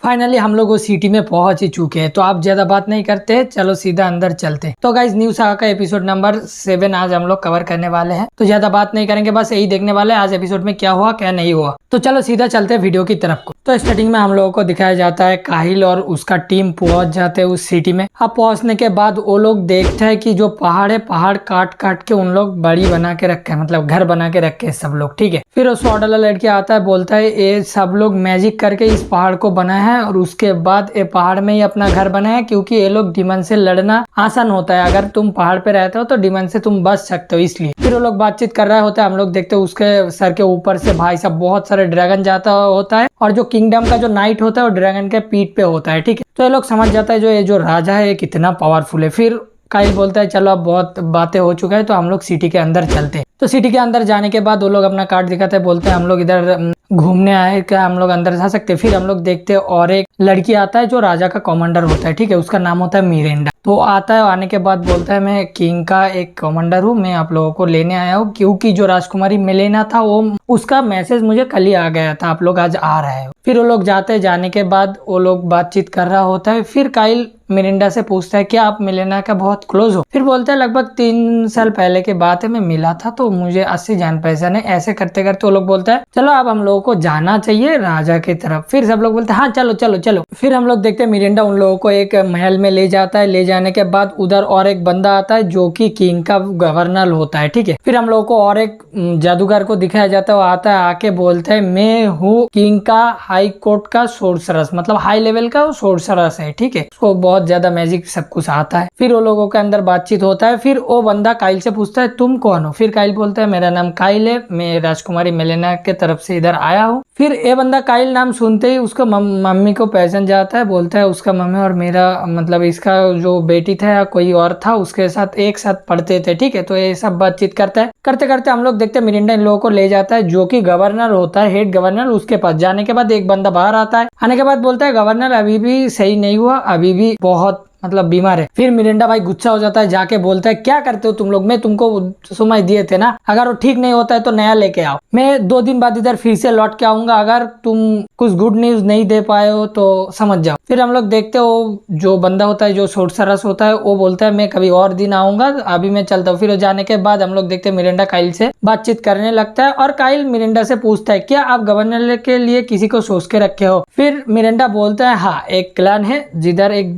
Finally हम लोग वो सिटी में पहुंच ही चुके हैं। तो आप ज्यादा बात नहीं करते, चलो सीधा अंदर चलते हैं। तो गाइस न्यू सागा का एपिसोड नंबर 7 आज हम लोग कवर करने वाले हैं। तो ज्यादा बात नहीं करेंगे, बस यही देखने वाले हैं आज एपिसोड में क्या हुआ क्या नहीं हुआ। तो चलो सीधा चलते हैं वीडियो की तरफ को। तो स्टार्टिंग में हम लोगों को दिखाया जाता है काहिल और उसका टीम पहुंच जाते हैं उस सिटी में। अब पहुंचने के बाद वो लोग देखते हैं कि जो पहाड़ है, पहाड़ काट काट के उन लोग बड़ी बना के रखे हैं, मतलब घर बना के रखे हैं सब लोग। ठीक है, फिर उस वाला लड़के आता है, बोलता है ये सब लोग मैजिक करके इस पहाड़ को बनाया है और उसके बाद ये पहाड़ में ही अपना घर बनाया है, क्योंकि ये लोग डिमन से लड़ना आसान होता है। अगर तुम पहाड़ पे रहते हो तो डिमन से तुम बच सकते हो, इसलिए। फिर वो लोग बातचीत कर रहे होते हैं, हम लोग देखते हैं उसके सर के ऊपर से भाई साहब बहुत सारे ड्रैगन जाता होता है और जो किंगडम का जो नाइट होता है वो ड्रैगन के पीठ पे होता है। ठीक है, तो ये लोग समझ जाता है ये जो राजा है कितना पावरफुल है। फिर काइल बोलता है चलो अब बहुत बातें हो चुका है, तो हम लोग सिटी के अंदर चलते हैं। तो सिटी के अंदर जाने के बाद वो लोग अपना कार्ड दिखाते हैं, बोलते हैं हम लोग इधर घूमने आए, क्या हम लोग अंदर जा सकते हैं। फिर हम लोग देखते हैं और एक लड़की आता है जो राजा का कमांडर होता है। ठीक है, उसका नाम होता है मिरेंडा। तो आता है, आने के बाद बोलता है मैं किंग का एक कमांडर हूँ, मैं आप लोगों को लेने आया हूँ, क्योंकि जो राजकुमारी मिलेना था वो उसका मैसेज मुझे कल ही आ गया था, आप लोग आज आ रहे हो। फिर वो लोग जाते हैं, जाने के बाद वो लोग बातचीत कर रहा होता है। फिर काइल मिरिंडा से पूछता है क्या आप मिलेना का बहुत क्लोज हो। फिर बोलता है लगभग 3 साल पहले की बात है, मैं मिला था तो मुझे 80 जान पहचान है। ऐसे करते करते वो लोग बोलता है चलो अब हम लोगों को जाना चाहिए राजा की तरफ। फिर सब लोग बोलते हैं हाँ चलो चलो चलो। फिर हम लोग देखते हैं मिरिंडा उन लोगों को एक महल में ले जाता है। ले जाने के बाद उधर और एक बंदा आता है जो कि किंग का गवर्नर होता है। ठीक है, फिर हम लोगों को और एक जादूगर को दिखाया जाता है, वो आता है, आके बोलता है मैं हूँ किंग का हाई कोर्ट का सोर्सरस, मतलब हाई लेवल का सोर्सरस है। ठीक है, उसको बहुत ज्यादा मैजिक सब कुछ आता है। फिर वो लोगों के अंदर बातचीत होता है। फिर वो बंदा काइल से पूछता है तुम कौन हो। फिर काइल बोलता है मेरा नाम काइल है, मैं राजकुमारी मेलेना के तरफ से इधर आया हूँ। फिर ये बंदा काइल नाम सुनते ही उसको मम्मी को पहचान जाता है, बोलता है उसका मम्मी और मेरा मतलब इसका जो बेटी था या कोई और था उसके साथ एक साथ पढ़ते थे। ठीक है, तो ये सब बातचीत करता है। करते करते हम लोग देखते हैं मिरिंडा इन लोगों को ले जाता है जो कि गवर्नर होता है, हेड गवर्नर, उसके पास। जाने के बाद एक बंदा बाहर आता है, आने के बाद बोलता है गवर्नर अभी भी सही नहीं हुआ, अभी भी बहुत मतलब बीमार है। फिर मिरिंडा भाई गुस्सा हो जाता है, जाके बोलता है क्या करते हो तुम लोग, मैं तुमको समय दिए थे ना, अगर वो ठीक नहीं होता है तो नया लेके आओ। मैं 2 दिन बाद इधर फिर से लौट के आऊंगा, अगर तुम कुछ गुड न्यूज नहीं दे पाए हो तो समझ जाओ। फिर हम लोग देखते हो जो बंदा होता है जो सोर्सरस होता है वो बोलता है मैं कभी और दिन आऊंगा, अभी मैं चलता हूँ। फिर जाने के बाद हम लोग देखते हैं मिरिंडा काइल से बातचीत करने लगता है और काइल मिरिंडा से पूछता है क्या आप गवर्नर के लिए किसी को सोच के रखे हो। फिर मिरिंडा बोलता है हाँ, एक क्लैन है जिधर एक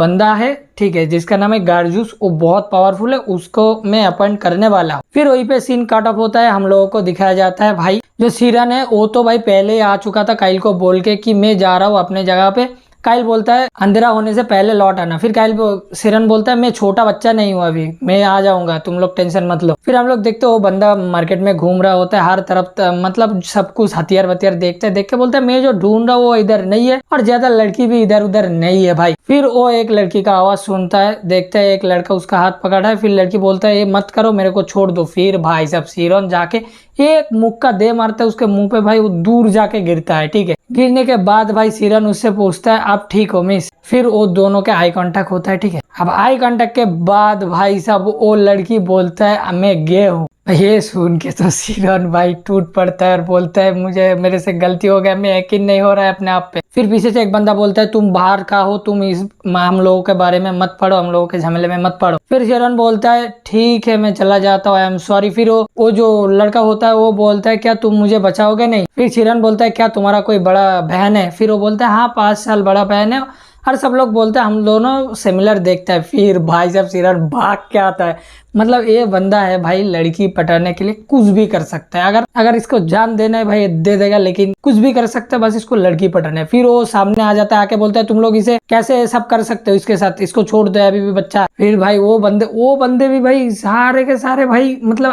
बंदा है, ठीक है, जिसका नाम है गार्जूस, वो बहुत पावरफुल है, उसको मैं अपॉइंट करने वाला हूँ। फिर वहीं पे सीन कट ऑफ होता है। हम लोगों को दिखाया जाता है भाई जो सिरन है वो तो भाई पहले ही आ चुका था काइल को बोल के कि मैं जा रहा हूँ अपने जगह पे। काइल बोलता है अंधेरा होने से पहले लौट आना। फिर सिरन बोलता है मैं छोटा बच्चा नहीं हूँ, अभी मैं आ जाऊंगा, तुम लोग टेंशन मत लो। फिर हम लोग देखते हो वो बंदा मार्केट में घूम रहा होता है, हर तरफ मतलब सब कुछ हथियार वथियार देखते हैं, देख के बोलता है मैं जो ढूंढ रहा हूँ वो इधर नहीं है और ज्यादा लड़की भी इधर उधर नहीं है भाई। फिर वो एक लड़की का आवाज सुनता है, देखता है एक लड़का उसका हाथ पकड़ा है। फिर लड़की बोलता है ये मत करो, मेरे को छोड़ दो। फिर भाई साहब सिरन जाके एक मुक्का दे मारता है उसके मुंह पे, भाई वो दूर जाके गिरता है। ठीक है, गिरने के बाद भाई सिरन उससे पूछता है आप ठीक हो मिस। फिर वो दोनों के आई कांटेक्ट होता है। ठीक है, अब आई कांटेक्ट के बाद भाई साहब वो लड़की बोलता है मैं गे हूँ। ये सुन के तो सिरन भाई टूट पड़ता है और बोलता है मुझे मेरे से गलती हो गया, मैं यकीन नहीं हो रहा है अपने आप पे। फिर पीछे से एक बंदा बोलता है तुम बाहर का हो, तुम इस हम लोगों के बारे में मत पढ़ो, हम लोगों के झमेले में मत पढ़ो। फिर सिरन बोलता है ठीक है मैं चला जाता हूँ, आई एम सॉरी। फिर वो जो लड़का होता है वो बोलता है क्या तुम मुझे बचाओगे नहीं। फिर सिरन बोलता है क्या तुम्हारा कोई बड़ा बहन है। फिर वो बोलता है हाँ 5 साल बड़ा बहन है। और सब लोग बोलते हैं हम दोनों सिमिलर देखता है। फिर भाई साहब सिरन भाग के आता है, मतलब ये बंदा है भाई लड़की पटाने के लिए कुछ भी कर सकता है, अगर इसको जान देना है भाई दे देगा, लेकिन कुछ भी कर सकता है, बस इसको लड़की पटाना है। फिर वो सामने आ जाता है, आके बोलता है तुम लोग इसे कैसे सब कर सकते हो इसके साथ, इसको छोड़ दो अभी भी बच्चा। फिर भाई वो बंदे भी भाई सारे के सारे भाई मतलब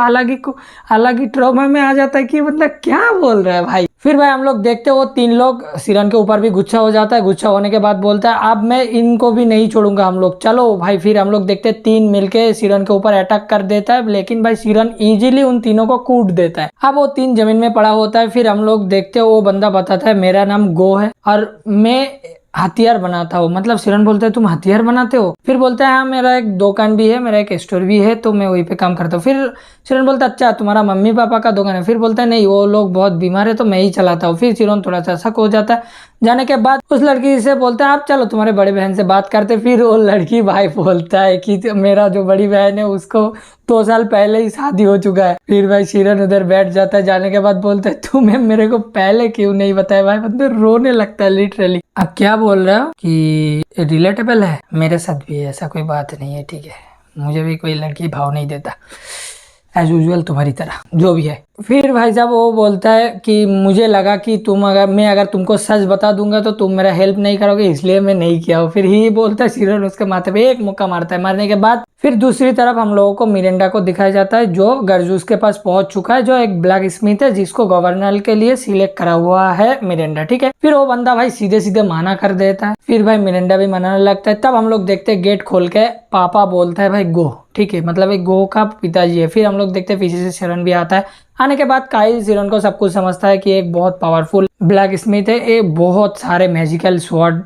अलग ही ट्रॉमा में आ जाता है कि मतलब क्या बोल रहा है भाई। फिर भाई हम लोग देखते हो 3 लोग सिरन के ऊपर भी गुस्सा हो जाता है। गुस्सा होने के बाद बोलता है अब मैं इनको भी नहीं छोड़ूंगा हम लोग, चलो भाई। फिर हम लोग देखते हैं 3 मिलके सिरन के ऊपर अटैक कर देता है, लेकिन भाई सिरन इजीली उन तीनों को कूट देता है। अब वो 3 जमीन में पड़ा होता है। फिर हम लोग देखते हो वो बंदा बताता है मेरा नाम गो है और मैं हथियार बनाता हूँ। मतलब सिरन बोलता है तुम हथियार बनाते हो। फिर बोलता है हाँ मेरा एक दुकान भी है, मेरा एक स्टोर भी है, तो मैं वहीं पे काम करता हूँ। फिर सिरन बोलता है अच्छा तुम्हारा मम्मी पापा का दुकान है। फिर बोलता है नहीं वो लोग बहुत बीमार है तो मैं ही चलाता हूँ। फिर सिरन थोड़ा सा शक हो जाता है, जाने के बाद उस लड़की से बोलता है आप चलो तुम्हारे बड़े बहन से बात करते। फिर वो लड़की भाई बोलता है कि मेरा जो बड़ी बहन है उसको 2 साल पहले ही शादी हो चुका है। फिर भाई शिरन उधर बैठ जाता है। जाने के बाद बोलता है तुम्हें मेरे को पहले क्यों नहीं बताया। भाई मतलब रोने लगता है लिटरली। अब क्या बोल रहे हो कि रिलेटेबल है, मेरे साथ भी ऐसा कोई बात नहीं है, ठीक है, मुझे भी कोई लड़की भाव नहीं देता एज यूजुअल तुम्हारी तरह, जो भी है। फिर भाई साहब वो बोलता है कि मुझे लगा कि अगर तुमको सच बता दूंगा तो तुम मेरा हेल्प नहीं करोगे, इसलिए मैं नहीं किया हूँ। फिर ही बोलता है शिरन उसके माथे पे एक मुक्का मारता है। मारने के बाद फिर दूसरी तरफ हम लोगों को मिरिंडा को दिखाया जाता है जो गर्जूस के पास पहुंच चुका है, जो एक ब्लैक स्मिथ है जिसको गवर्नर के लिए सिलेक्ट करा हुआ है मिरिंडा, ठीक है। फिर वो बंदा भाई सीधे सीधे माना कर देता है। फिर भाई मिरिंडा भी मनाने लगता है। तब हम लोग देखते हैं गेट खोल के पापा बोलता है भाई गो, ठीक है, मतलब एक गो का पिताजी है। फिर हम लोग देखते हैं पीछे से शिरन भी आता है। आने के बाद काइल शिरन को सब कुछ समझता है कि एक बहुत पावरफुल ब्लैक स्मिथ है, ये बहुत सारे मैजिकल स्वॉर्ड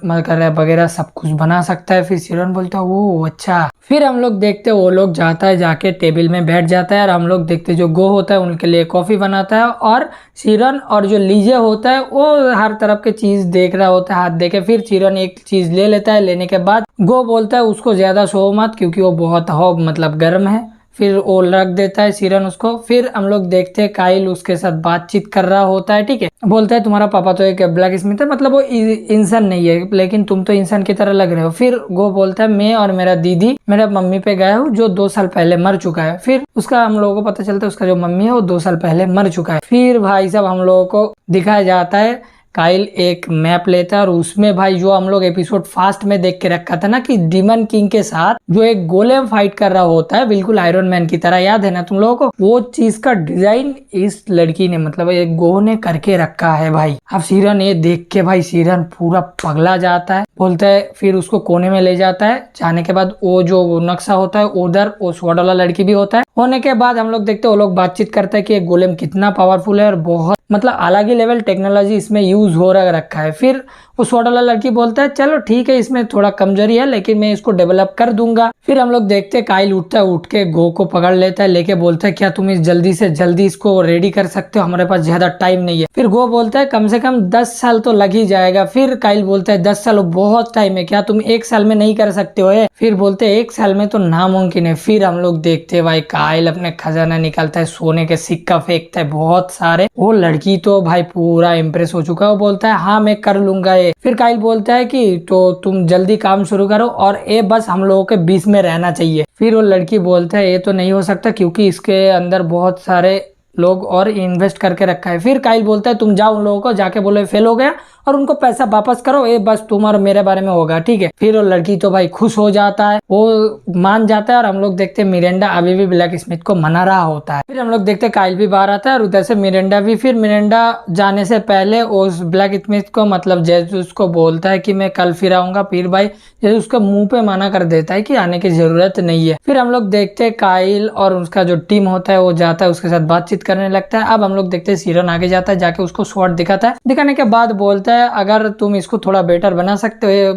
वगैरह सब कुछ बना सकता है। फिर शिरन बोलता है वो अच्छा। फिर हम लोग देखते हैं वो लोग जाता है, जाके टेबल में बैठ जाता है और हम लोग देखते हैं जो गो होता है उनके लिए कॉफी बनाता है और शिरन और जो लीजे होता है वो हर तरफ के चीज देख रहा होता है हाथ देके। फिर शिरन एक चीज ले लेता है। लेने के बाद गो बोलता है उसको ज्यादा शो मत क्योंकि वो बहुत मतलब गर्म है। फिर वो रख देता है शिरन उसको। फिर हम लोग देखते हैं काइल उसके साथ बातचीत कर रहा होता है, ठीक है। बोलता है तुम्हारा पापा तो एक ब्लैक स्मिथ है, मतलब वो इंसान नहीं है लेकिन तुम तो इंसान की तरह लग रहे हो। फिर गो बोलता है मैं और मेरा दीदी मेरा मम्मी पे गया हूँ जो 2 साल पहले मर चुका है। फिर उसका हम लोगों को पता चलता है उसका जो मम्मी है वो 2 साल पहले मर चुका है। फिर भाई साहब हम लोगों को दिखाया जाता है काइल एक मैप लेता है और उसमें भाई जो हम लोग एपिसोड फास्ट में देख के रखा था ना कि डीमन किंग के साथ जो एक गोलेम फाइट कर रहा होता है बिल्कुल आयरन मैन की तरह, याद है ना तुम लोगों को, वो चीज का डिजाइन इस लड़की ने मतलब एक गो ने करके रखा है भाई। अब शिरन ये देख के भाई शिरन पूरा पगला जाता है। बोलता है फिर उसको कोने में ले जाता है। जाने के बाद वो जो नक्शा होता है उधर वो स्वॉर्ड वाला लड़की भी होता है। होने के बाद हम लोग देखते हैं वो लोग बातचीत करते हैं कि एक गोलेम कितना पावरफुल है और बहुत मतलब अलग ही लेवल टेक्नोलॉजी इसमें यूज हो रखा है। फिर वो स्वॉर्ड वाला लड़की बोलता है चलो ठीक है इसमें थोड़ा कमजोरी है लेकिन मैं इसको डेवलप कर दूंगा। फिर हम लोग देखते हैं काइल उठता है, उठ के गो को पकड़ लेता है, लेके बोलता है क्या तुम इस जल्दी से जल्दी इसको रेडी कर सकते हो, हमारे पास ज्यादा टाइम नहीं है। फिर गो बोलता है कम से कम 10 साल तो लग ही जाएगा। फिर काइल बोलता है 10 साल बहुत टाइम है, क्या तुम 1 साल में नहीं कर सकते हो? फिर बोलते हैं 1 साल में तो नामुमकिन है। फिर हम लोग देखते हैं भाई काइल अपने खजाना निकालता है, सोने के सिक्का फेंकता है बहुत सारे। वो लड़की तो भाई पूरा इम्प्रेस हो चुका है, वो बोलता है हाँ मैं कर लूंगा ये। फिर काइल बोलता है कि तो तुम जल्दी काम शुरू करो और ये बस हम लोगों के बीच में रहना चाहिए। फिर वो लड़की बोलता है ये तो नहीं हो सकता क्योंकि इसके अंदर बहुत सारे लोग और इन्वेस्ट करके रखा है। फिर काइल बोलता है तुम जाओ उन लोगों को जाके बोलो फेल हो गया और उनको पैसा वापस करो, ये बस तुम और मेरे बारे में होगा, ठीक है। फिर वो लड़की तो भाई खुश हो जाता है, वो मान जाता है और हम लोग देखते हैं मिरेंडा अभी भी ब्लैक स्मिथ को मना रहा होता है। फिर हम लोग देखते हैं काइल भी बाहर आता है और उधर से मिरेंडा भी। फिर मिरेंडा जाने से पहले उस ब्लैक स्मिथ को मतलब जेसूस को बोलता है कि मैं कल फिर आऊंगा। फिर भाई जेसूस उसका मुंह पे मना कर देता है कि आने की जरूरत नहीं है। फिर हम लोग देखते हैं काइल और उसका जो टीम होता है वो जाता है उसके साथ बातचीत करने लगता है। अब हम लोग देखते हैं शिरन आगे जाता है, जाके उसको स्वॉर्ड दिखाता है। दिखाने के बाद बोलता है अगर तुम इसको थोड़ा बेटर बना सकते हो,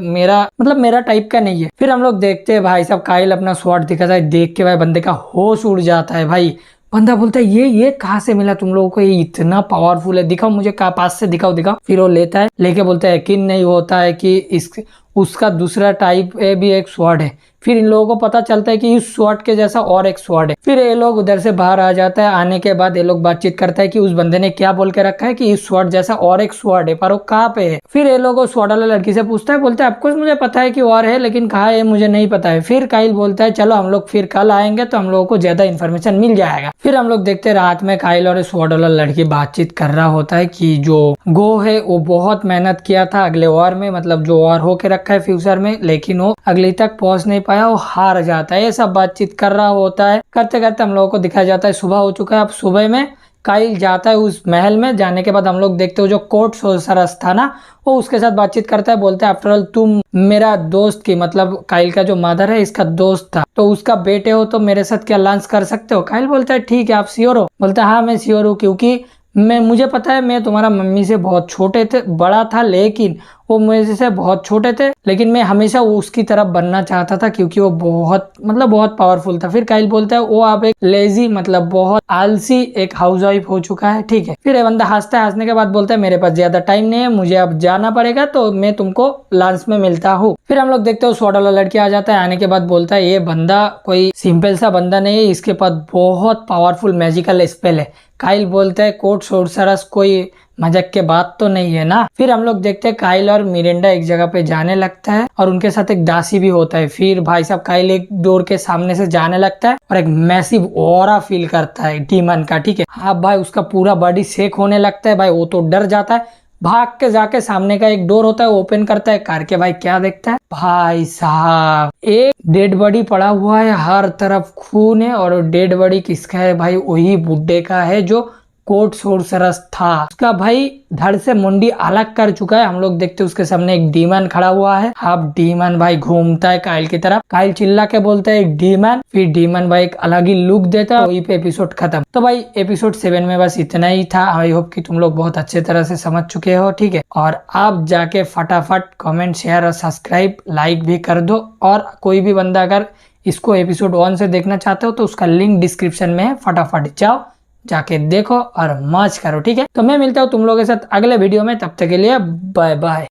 मेरा टाइप का नहीं है। फिर हम लोग देखते हैं भाई साहब काइल अपना स्वॉर्ड दिखाता है, देख के भाई बंदे का होश उड़ जाता है। भाई बंदा बोलता है ये कहाँ से मिला तुम लोगों को, ये इतना पावरफुल है, दिखाओ मुझे, पास से दिखाओ। फिर वो लेता है, लेके बोलता है यकीन नहीं होता है कि उसका दूसरा टाइप भी एक स्वॉर्ड है। फिर इन लोगों को पता चलता है कि इस स्वॉर्ड के जैसा और एक स्वॉर्ड है। फिर ये लोग उधर से बाहर आ जाता है। आने के बाद ये लोग बातचीत करता है कि उस बंदे ने क्या बोल के रखा है कि इस स्वॉर्ड जैसा और एक स्वॉर्ड है, पर वो कहाँ पे है। फिर ये लोग स्वॉर्ड वाला लड़की से पूछता है, बोलता है ऑफकोर्स मुझे पता है कि और है लेकिन कहाँ है मुझे नहीं पता है। फिर काइल बोलता है चलो हम लोग फिर कल आएंगे तो हम लोगों को ज्यादा इन्फॉर्मेशन मिल जाएगा। फिर हम लोग देखते हैं रात में काइल और स्वॉर्ड वाला लड़की बातचीत कर रहा होता है कि जो गो है वो बहुत मेहनत किया था अगले वॉर में, मतलब जो वॉर होके रखा है फ्यूचर में, लेकिन वो अगले तक पहुंच नहीं पाया, वो हार जाता है। ये सब बातचीत कर रहा होता है। करते करते हम लोगों को दिखाया जाता है सुबह हो चुका है। अब सुबह में काइल जाता है उस महल में। जाने के बाद हम लोग देखते हो जो कोर्ट सोसरस था ना, वो उसके साथ बातचीत करता है। बोलता है आफ्टर ऑल तुम मेरा दोस्त की मतलब काइल का जो मदर है इसका दोस्त था, तो उसका बेटे हो तो मेरे साथ क्या लंच कर सकते हो? काइल बोलता है ठीक है आप श्योर हो? बोलता है हाँ मैं श्योर हूँ क्योंकि मुझे पता है मैं तुम्हारा मम्मी से बहुत छोटे थे बड़ा था, लेकिन वो मुझे से बहुत छोटे थे, लेकिन मैं हमेशा उसकी तरफ बनना चाहता था क्योंकि वो बहुत बहुत पावरफुल था। फिर काइल बोलता है वो आप एक लेजी मतलब बहुत आलसी एक हाउसवाइफ हो चुका है, ठीक है। फिर ये बंदा हंसता है, हंसने के बाद बोलता है मेरे पास ज्यादा टाइम नहीं है, मुझे अब जाना पड़ेगा, तो मैं तुमको लंच में मिलता हूँ। फिर हम लोग देखते हो स्वाट वाला लड़की आ जाता है। आने के बाद बोलता है ये बंदा कोई सिंपल सा बंदा नहीं है, इसके पास बहुत पावरफुल मैजिकल स्पेल है। काइल बोलता है कोड सोर्सरस कोई मजाक के बात तो नहीं है ना। फिर हम लोग देखते हैं काइल और मिरिंडा एक जगह पे जाने लगता है और उनके साथ एक दासी भी होता है। फिर भाई साहब काइल एक डोर के सामने से जाने लगता है और एक मैसिव ऑरा फील करता है डीमन का, ठीक है। हाँ भाई उसका पूरा बॉडी शेक होने लगता है। भाई वो तो डर जाता है, भाग के जाके सामने का एक डोर होता है ओपन करता है। करके भाई क्या देखता है, भाई साहब एक डेड बॉडी पड़ा हुआ है, हर तरफ खून है। और डेड बॉडी किसका है भाई, वही बुड्ढे का है जो कोट सोर्सरस था। उसका भाई धड़ से मुंडी अलग कर चुका है। हम लोग देखते हैं उसके सामने एक डीमन खड़ा हुआ है। अब डीमन भाई घूमता है काइल की तरफ, काइल चिल्ला के बोलता है एक डीमन। फिर डीमन भाई एक अलग ही लुक देता है। वहीं पे एपिसोड खत्म। तो भाई एपिसोड 7 में बस इतना ही था। आई होप कि तुम लोग बहुत अच्छे तरह से समझ चुके हो, ठीक है। और आप जाके फटाफट कमेंट शेयर और सब्सक्राइब लाइक भी कर दो। और कोई भी बंदा अगर इसको एपिसोड 1 से देखना चाहते हो तो उसका लिंक डिस्क्रिप्शन में है, फटाफट जाओ जाके देखो और मौज करो, ठीक है। तो मैं मिलता हूँ तुम लोगों के साथ अगले वीडियो में, तब तक के लिए बाय बाय।